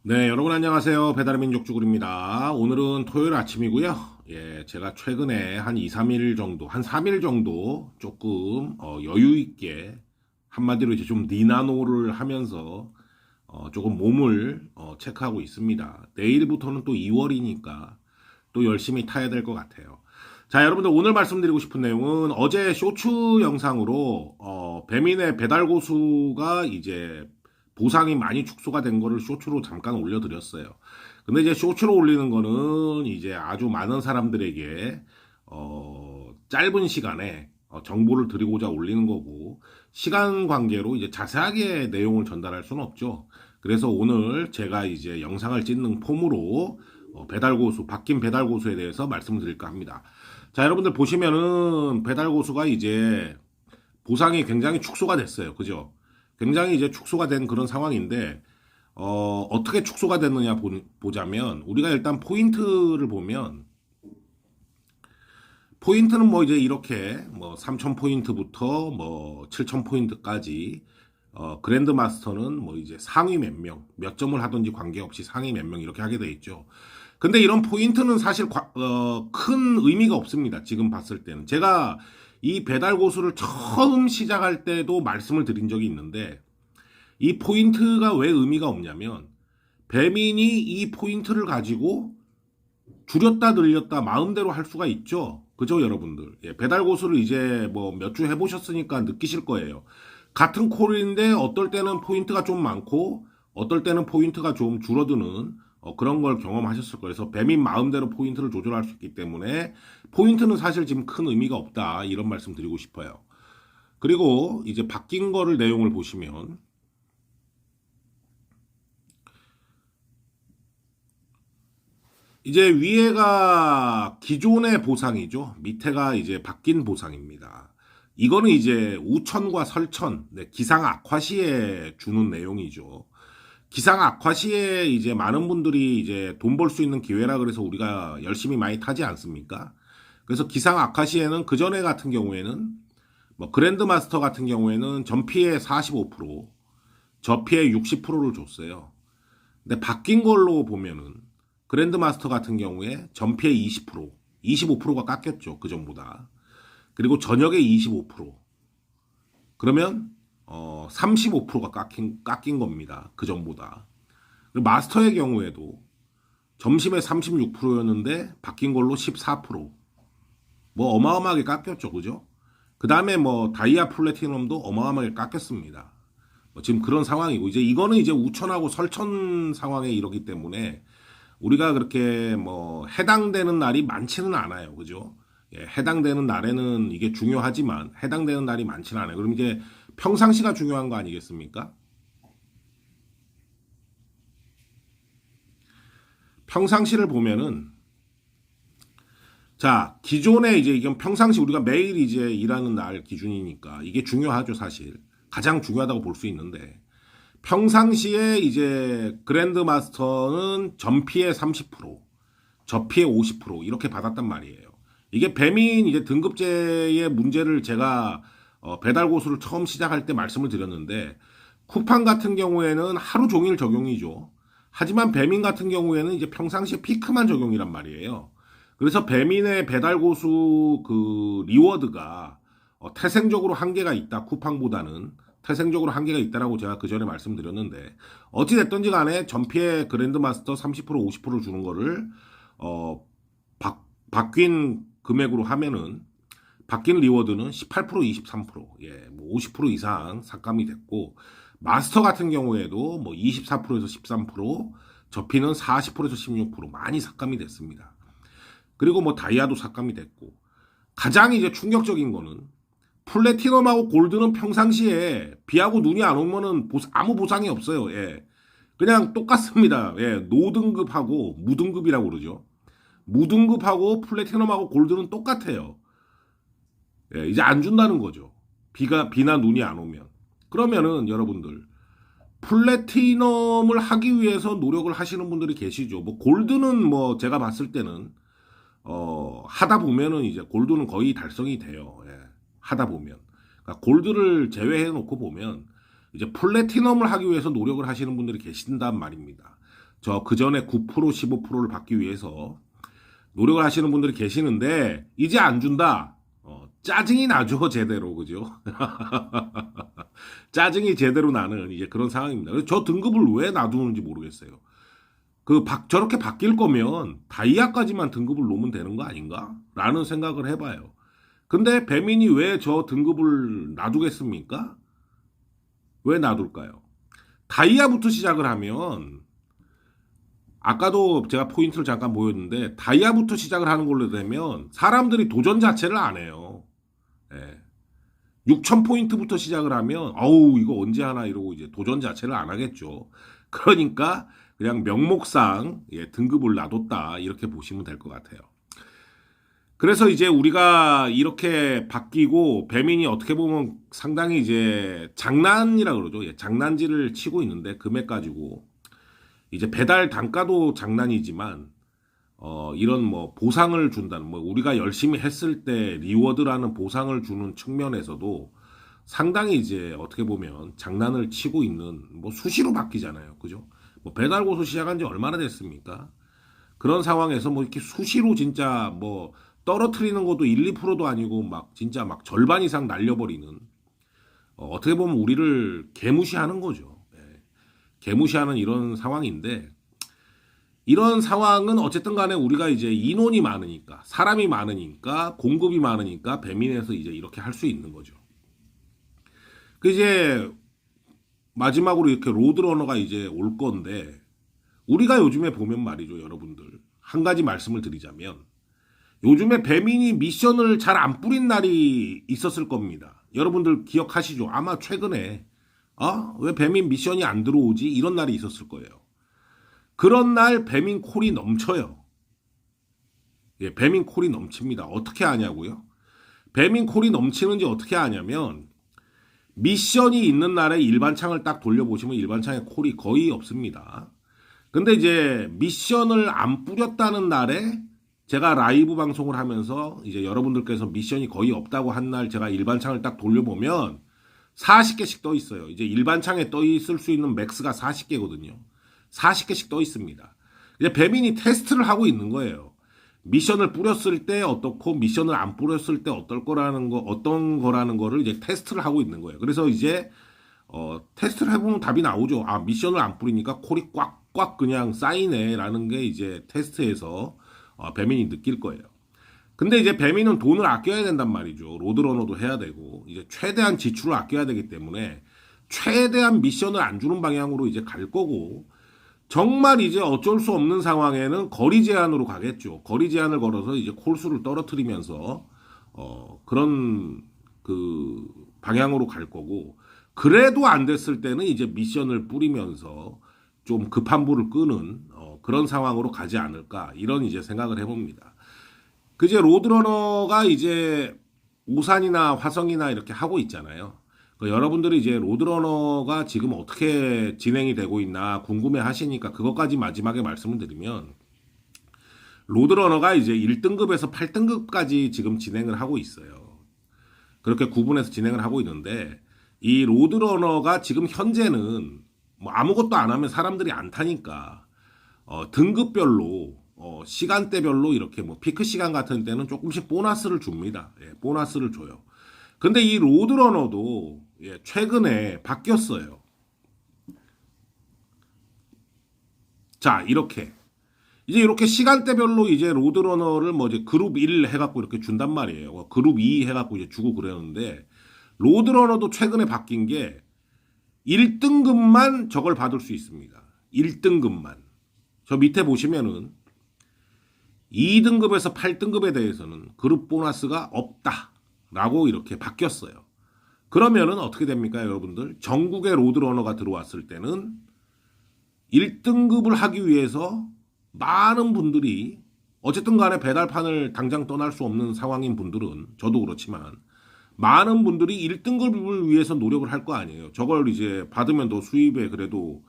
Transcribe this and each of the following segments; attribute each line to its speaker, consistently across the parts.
Speaker 1: 네, 여러분 안녕하세요. 배달의 민족 쭈구리입니다. 오늘은 토요일 아침이고요. 제가 최근에 한 2, 3일 정도, 한 3일 정도 조금 여유 있게 한마디로 이제 좀 니나노를 하면서 조금 몸을 체크하고 있습니다. 내일부터는 또 2월이니까 또 열심히 타야 될 것 같아요. 자, 여러분들 오늘 말씀드리고 싶은 내용은 어제 쇼츠 영상으로 배민의 배달 고수가 이제 보상이 많이 축소가 된 거를 쇼츠로 잠깐 올려드렸어요. 근데 이제 쇼츠로 올리는 거는 이제 아주 많은 사람들에게 짧은 시간에 정보를 드리고자 올리는 거고, 시간 관계로 이제 자세하게 내용을 전달할 수는 없죠. 그래서 오늘 제가 이제 영상을 찍는 폼으로 배달고수, 바뀐 배달고수에 대해서 말씀을 드릴까 합니다. 자, 여러분들 보시면은 배달고수가 이제 보상이 굉장히 축소가 됐어요. 그죠? 굉장히 이제 축소가 된 그런 상황인데, 어떻게 축소가 됐느냐 보자면, 우리가 일단 포인트를 보면, 포인트는 뭐 이제 이렇게 뭐 3,000포인트부터 뭐 7,000포인트까지, 그랜드 마스터는 뭐 이제 상위 몇 명, 몇 점을 하든지 관계없이 상위 몇 명 이렇게 하게 돼 있죠. 근데 이런 포인트는 사실 큰 의미가 없습니다. 지금 봤을 때는. 제가 이 배달 고수를 처음 시작할 때도 말씀을 드린 적이 있는데, 이 포인트가 왜 의미가 없냐면, 배민이 이 포인트를 가지고 줄였다 늘렸다 마음대로 할 수가 있죠. 그죠, 여러분들? 배달 고수를 이제 뭐 몇 주 해보셨으니까 느끼실 거예요. 같은 콜인데 어떨 때는 포인트가 좀 많고 어떨 때는 포인트가 좀 줄어드는 그런 걸 경험하셨을 거예요. 그래서 배민 마음대로 포인트를 조절할 수 있기 때문에 포인트는 사실 지금 큰 의미가 없다, 이런 말씀 드리고 싶어요. 그리고 이제 바뀐 거를 내용을 보시면, 이제 위에가 기존의 보상이죠. 밑에가 이제 바뀐 보상입니다. 이거는 이제 우천과 설천, 네, 기상 악화 시에 주는 내용이죠. 기상 악화 시에 이제 많은 분들이 이제 돈 벌 수 있는 기회라 그래서 우리가 열심히 많이 타지 않습니까? 그래서 기상 악화 시에는 그 전에 같은 경우에는 뭐 그랜드 마스터 같은 경우에는 전피의 45%, 저피의 60%를 줬어요. 근데 바뀐 걸로 보면은 그랜드 마스터 같은 경우에 전피의 20%, 25%가 깎였죠. 그 전보다. 그리고 저녁에 25%. 그러면 35%가 깎인 겁니다. 그 전보다. 그리고 마스터의 경우에도 점심에 36%였는데 바뀐 걸로 14%. 뭐 어마어마하게 깎였죠. 그죠? 그 다음에 뭐 다이아 플래티넘도 어마어마하게 깎였습니다. 지금 그런 상황이고, 이제 이거는 이제 우천하고 설천 상황에 이러기 때문에 우리가 그렇게 뭐 해당되는 날이 많지는 않아요. 그죠? 해당되는 날에는 이게 중요하지만 해당되는 날이 많지는 않아요. 그럼 이제 평상시가 중요한 거 아니겠습니까? 평상시를 보면은, 자, 기존에 이제 이건 평상시 우리가 매일 이제 일하는 날 기준이니까 이게 중요하죠, 사실. 가장 중요하다고 볼 수 있는데, 평상시에 이제 그랜드 마스터는 전피의 30%, 저피의 50% 이렇게 받았단 말이에요. 이게 배민 이제 등급제의 문제를 제가 배달 고수를 처음 시작할 때 말씀을 드렸는데, 쿠팡 같은 경우에는 하루 종일 적용이죠. 하지만 배민 같은 경우에는 이제 평상시에 피크만 적용이란 말이에요. 그래서 배민의 배달 고수 그 리워드가 태생적으로 한계가 있다. 쿠팡보다는 태생적으로 한계가 있다라고 제가 그 전에 말씀드렸는데, 어찌 됐든지 간에 전피의 그랜드마스터 30% 50%를 주는 거를 어 바뀐 금액으로 하면은 바뀐 리워드는 18% 23%, 뭐 50% 이상 삭감이 됐고, 마스터 같은 경우에도 뭐 24%에서 13%, 저피는 40%에서 16% 많이 삭감이 됐습니다. 그리고 뭐 다이아도 삭감이 됐고, 가장 이제 충격적인 거는 플래티넘하고 골드는 평상시에 비하고 눈이 안 오면은 아무 보상이 없어요. 그냥 똑같습니다. 노등급하고 무등급이라고 그러죠. 무등급하고 플래티넘하고 골드는 똑같아요. 이제 안 준다는 거죠. 비나 눈이 안 오면. 그러면은 여러분들, 플래티넘을 하기 위해서 노력을 하시는 분들이 계시죠. 뭐 골드는 뭐 제가 봤을 때는 하다 보면은 이제 골드는 거의 달성이 돼요. 하다 보면. 그러니까 골드를 제외해 놓고 보면 이제 플래티넘을 하기 위해서 노력을 하시는 분들이 계신단 말입니다. 저 그전에 9% 15%를 받기 위해서 노력을 하시는 분들이 계시는데 이제 안 준다. 짜증이 나죠, 제대로. 그죠? 짜증이 제대로 나는 이제 그런 상황입니다. 그래서 저 등급을 왜 놔두는지 모르겠어요. 저렇게 바뀔 거면 다이아까지만 등급을 놓으면 되는 거 아닌가? 라는 생각을 해봐요. 근데 배민이 왜 저 등급을 놔두겠습니까? 왜 놔둘까요? 다이아부터 시작을 하면 아까도 제가 포인트를 잠깐 보였는데 다이아부터 시작을 하는 걸로 되면 사람들이 도전 자체를 안 해요. 예. 6,000포인트부터 시작을 하면 어우 이거 언제 하나 이러고 이제 도전 자체를 안 하겠죠. 그러니까 그냥 명목상 등급을 놔뒀다 이렇게 보시면 될 것 같아요. 그래서 이제 우리가 이렇게 바뀌고 배민이 어떻게 보면 상당히 이제 장난이라 그러죠. 장난질을 치고 있는데 금액 가지고 이제 배달 단가도 장난이지만 이런 뭐 보상을 준다는 뭐 우리가 열심히 했을 때 리워드라는 보상을 주는 측면에서도 상당히 이제 어떻게 보면 장난을 치고 있는 뭐 수시로 바뀌잖아요. 그죠? 뭐 배달 고소 시작한 지 얼마나 됐습니까? 그런 상황에서 뭐 이렇게 수시로 진짜 뭐 떨어뜨리는 것도 1, 2%도 아니고 막 진짜 막 절반 이상 날려버리는 어떻게 보면 우리를 개무시하는 거죠. 개무시하는 이런 상황인데 이런 상황은 어쨌든 간에 우리가 이제 인원이 많으니까 사람이 많으니까 공급이 많으니까 배민에서 이제 이렇게 할 수 있는 거죠. 그 이제 마지막으로 이렇게 로드러너가 이제 올 건데 우리가 요즘에 보면 말이죠, 여러분들. 한 가지 말씀을 드리자면 요즘에 배민이 미션을 잘 안 뿌린 날이 있었을 겁니다. 여러분들 기억하시죠? 아마 최근에 왜 배민 미션이 안 들어오지? 이런 날이 있었을 거예요. 그런 날 배민 콜이 넘쳐요. 배민 콜이 넘칩니다. 어떻게 하냐고요? 배민 콜이 넘치는지 어떻게 하냐면 미션이 있는 날에 일반창을 딱 돌려보시면 일반창에 콜이 거의 없습니다. 근데 이제 미션을 안 뿌렸다는 날에 제가 라이브 방송을 하면서 이제 여러분들께서 미션이 거의 없다고 한 날 제가 일반창을 딱 돌려보면 40개씩 떠 있어요. 이제 일반창에 떠 있을 수 있는 맥스가 40개거든요. 40개씩 떠 있습니다. 이제 배민이 테스트를 하고 있는 거예요. 미션을 뿌렸을 때 어떻고 미션을 안 뿌렸을 때 어떤 거라는 거를 이제 테스트를 하고 있는 거예요. 그래서 이제 테스트를 해보면 답이 나오죠. 미션을 안 뿌리니까 콜이 꽉꽉 그냥 쌓이네라는 게 이제 테스트에서 배민이 느낄 거예요. 근데 이제 배민은 돈을 아껴야 된단 말이죠. 로드러너도 해야 되고 이제 최대한 지출을 아껴야 되기 때문에 최대한 미션을 안 주는 방향으로 이제 갈 거고 정말 이제 어쩔 수 없는 상황에는 거리 제한으로 가겠죠. 거리 제한을 걸어서 이제 콜수를 떨어뜨리면서 그런 그 방향으로 갈 거고 그래도 안 됐을 때는 이제 미션을 뿌리면서 좀 급한 불을 끄는 그런 상황으로 가지 않을까 이런 이제 생각을 해봅니다. 그제 로드러너가 이제 오산이나 화성이나 이렇게 하고 있잖아요. 여러분들이 이제 로드러너가 지금 어떻게 진행이 되고 있나 궁금해 하시니까 그것까지 마지막에 말씀을 드리면 로드러너가 이제 1등급에서 8등급까지 지금 진행을 하고 있어요. 그렇게 구분해서 진행을 하고 있는데 이 로드러너가 지금 현재는 뭐 아무것도 안 하면 사람들이 안 타니까 등급별로 시간대별로 이렇게 뭐 피크 시간 같은 때는 조금씩 보너스를 줍니다. 보너스를 줘요. 근데 이 로드러너도 최근에 바뀌었어요. 자, 이렇게 시간대별로 이제 로드러너를 뭐 이제 그룹 1 해갖고 이렇게 준단 말이에요. 그룹 2 해갖고 이제 주고 그러는데 로드러너도 최근에 바뀐 게 1등급만 저걸 받을 수 있습니다. 1등급만. 저 밑에 보시면은 2등급에서 8등급에 대해서는 그룹 보너스가 없다라고 이렇게 바뀌었어요. 그러면은 어떻게 됩니까, 여러분들? 전국에 로드러너가 들어왔을 때는 1등급을 하기 위해서 많은 분들이 어쨌든 간에 배달판을 당장 떠날 수 없는 상황인 분들은 저도 그렇지만 많은 분들이 1등급을 위해서 노력을 할 거 아니에요. 저걸 이제 받으면 더 수입에 그래도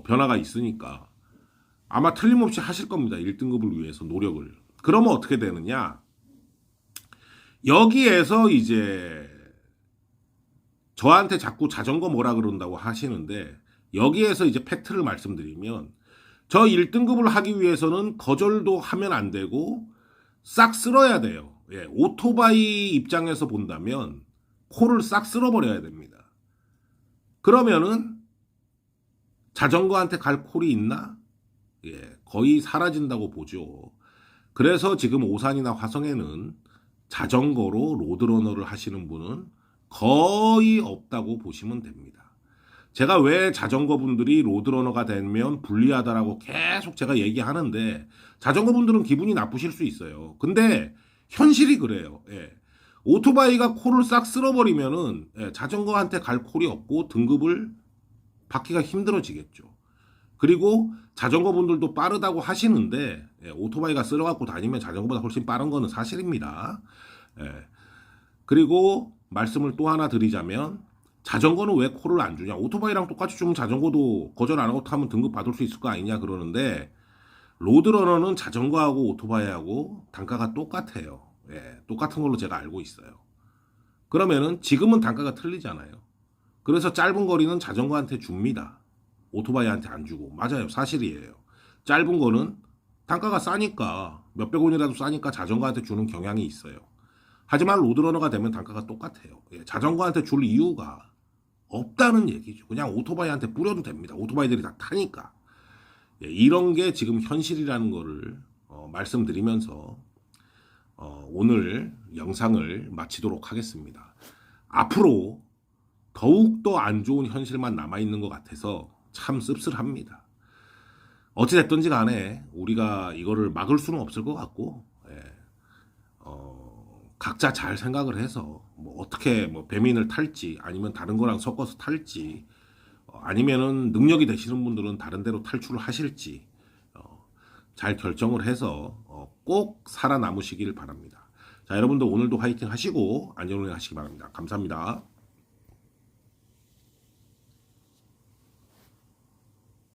Speaker 1: 변화가 있으니까 아마 틀림없이 하실 겁니다. 1등급을 위해서 노력을. 그러면 어떻게 되느냐? 여기에서 이제 저한테 자꾸 자전거 뭐라 그런다고 하시는데 여기에서 이제 팩트를 말씀드리면 저 1등급을 하기 위해서는 거절도 하면 안 되고 싹 쓸어야 돼요. 예, 오토바이 입장에서 본다면 코를 싹 쓸어버려야 됩니다. 그러면은 자전거한테 갈 콜이 있나? 예, 거의 사라진다고 보죠. 그래서 지금 오산이나 화성에는 자전거로 로드러너를 하시는 분은 거의 없다고 보시면 됩니다. 제가 왜 자전거 분들이 로드러너가 되면 불리하다라고 계속 제가 얘기하는데 자전거 분들은 기분이 나쁘실 수 있어요. 근데 현실이 그래요. 예. 오토바이가 코를 싹 쓸어버리면은 자전거한테 갈 콜이 없고 등급을 받기가 힘들어지겠죠. 그리고 자전거 분들도 빠르다고 하시는데 오토바이가 쓸어갖고 다니면 자전거보다 훨씬 빠른 거는 사실입니다. 그리고 말씀을 또 하나 드리자면 자전거는 왜 콜을 안 주냐? 오토바이랑 똑같이 주면 자전거도 거절 안 하고 타면 등급 받을 수 있을 거 아니냐 그러는데 로드러너는 자전거하고 오토바이하고 단가가 똑같아요. 똑같은 걸로 제가 알고 있어요. 그러면은 지금은 단가가 틀리잖아요. 그래서 짧은 거리는 자전거한테 줍니다. 오토바이한테 안 주고. 맞아요. 사실이에요. 짧은 거는 단가가 싸니까 몇백 원이라도 싸니까 자전거한테 주는 경향이 있어요. 하지만 로드러너가 되면 단가가 똑같아요. 자전거한테 줄 이유가 없다는 얘기죠. 그냥 오토바이한테 뿌려도 됩니다. 오토바이들이 다 타니까. 이런 게 지금 현실이라는 거를 말씀드리면서 오늘 영상을 마치도록 하겠습니다. 앞으로 더욱더 안 좋은 현실만 남아있는 것 같아서 참 씁쓸합니다. 어찌됐든지 간에 우리가 이거를 막을 수는 없을 것 같고 각자 잘 생각을 해서 뭐 어떻게 뭐 배민을 탈지 아니면 다른 거랑 섞어서 탈지 아니면은 능력이 되시는 분들은 다른 데로 탈출을 하실지 잘 결정을 해서 꼭 살아남으시길 바랍니다. 자, 여러분들 오늘도 화이팅 하시고 안전운행 하시기 바랍니다. 감사합니다.